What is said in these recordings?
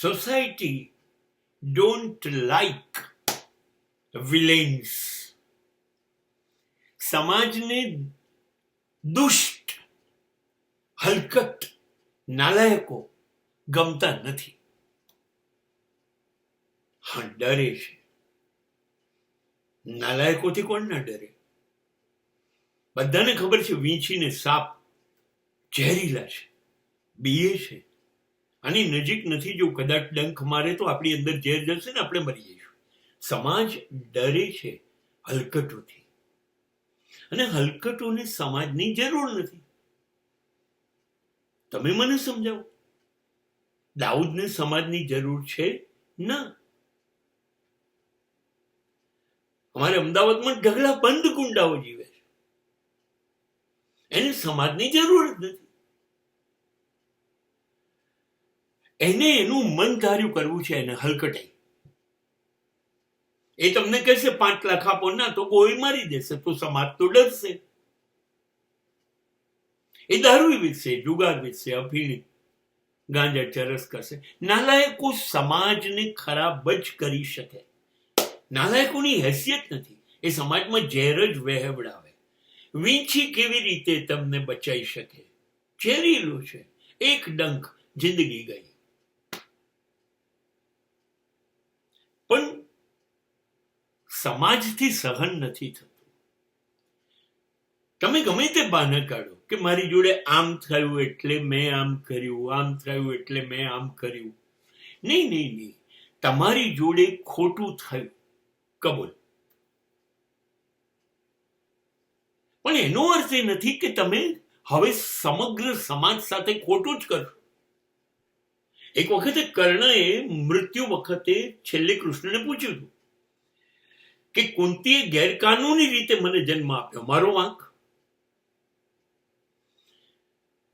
Society don't like વિલેન્સ. સમાજને દુષ્ટ, હલકટ, નાલાયકો ગમતા નથી. હા, ડરે છે. નાલાયકોથી કોણ ના ડરે? બધાને ખબર છે વીંછી ને સાપ ઝેરીલા છે, બીએ છે. આની નજીક નથી જો કદાચ ડંખ મારે તો આપણી અંદર ઝેર જશે ને આપણે મરી જઈશું. સમાજ ડરે છે હલકટોથી, અને હલકટોને સમાજની જરૂર નથી. તમે મને સમજાવો, દાઉદને સમાજની જરૂર છે? ના. અમારે અમદાવાદમાં ઢગલા બંધ ગુંડાઓ જીવે છે, એને સમાજની જરૂર જ નથી. એને એનું મન ધાર્યું કરવું છે, એને હલકટાઈ. એ તમને કહેશે 5 લાખ આપો, ના તો ગોળી મારી દેશે, તો સમાજ તો ડરશે. એ દારૂ વેચશે, જુગાર વેચશે, અફીણ, ગાંજા, ચરસ કરશે. નાલાયકો સમાજને ખરાબ જ કરી શકે. નાલાયકોની હેસિયત નથી, એ સમાજમાં ઝેર જ વહેવડાવે. વીંછી કેવી રીતે તમને બચાવી શકે? ઝેરીલું છે, એક ડંખ, જિંદગી ગઈ. પણ સમાજથી સહન નથી થતું. તમે ગમે તે બહાના કાઢો કે મારી જોડે આમ થયું એટલે મેં આમ કર્યું, આમ થયું એટલે મેં આમ કર્યું. નહીં નહીં નહીં, તમારી જોડે ખોટું થયું, કબૂલ. પણ એનો અર્થ એ નથી કે તમે હવે સમગ્ર સમાજ સાથે ખોટું જ કરશો. એક વખતે કર્ણએ મૃત્યુ વખતે છેલ્લે કૃષ્ણને પૂછ્યું હતું કે કુંતીએ ગેરકાનૂની રીતે મને જન્મ આપ્યો, મારો વાંક?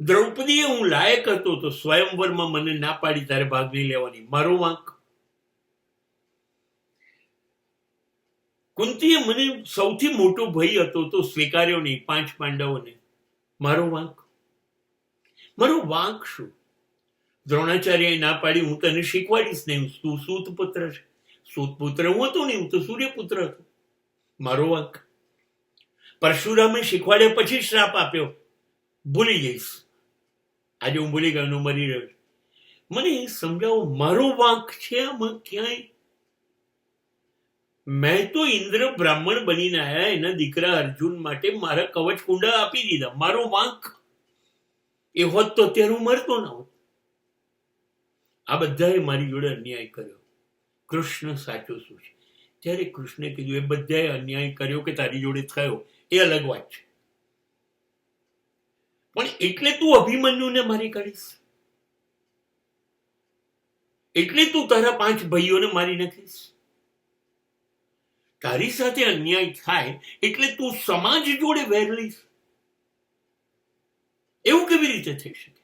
દ્રૌપદીએ હું લાયક હતો તો સ્વયંવરમાં મને ના પાડી તારે ભાગ નહીં લેવાની, મારો વાંક? કુંતીએ મને સૌથી મોટો ભય હતો તો સ્વીકાર્યો નહીં, 5 પાંડવોને, મારો વાંક? મારો વાંક શું? દ્રોણાચાર્યએ ના પાડી, હું તને શીખવાડીશ નહીં, તું સૂત પુત્ર છે. સૂત પુત્ર હું હતો નહીં, હું તો સૂર્યપુત્ર હતો, મારો વાંક? પરશુરામે શીખવાડ્યા પછી શ્રાપ આપ્યો, ભૂલી જઈશ. આજે હું ભૂલી ગયો, મરી રહ્યો. મને સમજાવો, મારો વાંક છે આમાં ક્યાંય? મેં તો ઇન્દ્ર બ્રાહ્મણ બનીને આવ્યા, એના દીકરા અર્જુન માટે મારા કવચ કુંડા આપી દીધા, મારો વાંક? એ હોત તો અત્યારે હું મરતો ના હોત. આ બધાએ મારી જોડે અન્યાય કર્યો. કૃષ્ણ સાચો શું છે? ત્યારે કૃષ્ણે કીધું, એ બધાએ અન્યાય કર્યો કે તારી જોડે થયો એ અલગ વાત છે, પણ એટલે તું અભિમન્યુને મારી કાઢીશ? એટલે તું તારા 5 ભાઈઓને મારી નાખીશ? તારી સાથે અન્યાય થાય એટલે તું સમાજ જોડે વેર લઈશ? એવું કેવી રીતે થઈ શકે?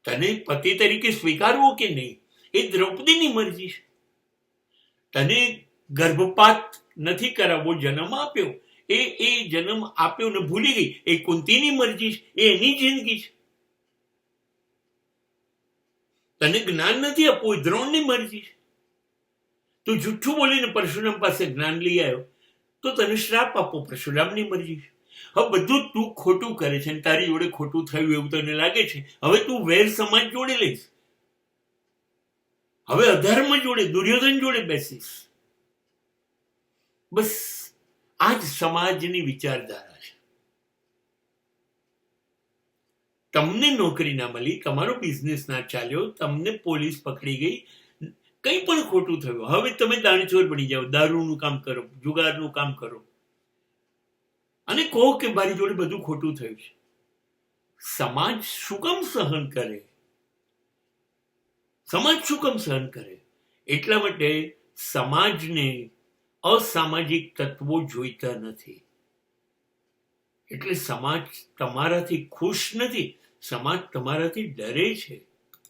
તને પતિ તરીકે સ્વીકારવો કે નહીં એ દ્રૌપદીની મરજી છે. તને ગર્ભપાત નથી કરાવવો, જન્મ આપ્યો, એ જન્મ આપ્યો ને ભૂલી ગઈ, એ કુંતીની મરજી છે, એ એની જિંદગી છે. તને જ્ઞાન નથી આપવું, એ દ્રોણની મરજી છે. તું જુઠ્ઠું બોલીને પરશુરામ પાસે જ્ઞાન લઈ આવ્યો તો તને શ્રાપ આપો, પરશુરામની મરજી છે. હવે બધું તું ખોટું કરે છે, તારી જોડે ખોટું થયું એવું તને લાગે છે. હવે તું વેર સમાજ જોડે લઈશ, હવે અધર્મ જોડે, દુર્યોધન જોડે બેસીશ. બસ આ જ સમાજની વિચારધારા છે. તમને નોકરી ના મળી, તમારો બિઝનેસ ના ચાલ્યો, તમને પોલીસ પકડી ગઈ, કંઈ પણ ખોટું થયું, હવે તમે દાણચોર બની જાઓ, દારૂનું કામ કરો, જુગારનું કામ કરો, અને કહો કે મારી જોડે બધું ખોટું થયું છે. સમાજ શું કામ સહન કરે? સમાજ શું કામ સહન કરે? એટલા માટે સમાજને અસામાજિક તત્વો જોઈતા નથી. એટલે સમાજ તમારાથી ખુશ નથી, સમાજ તમારાથી ડરે છે.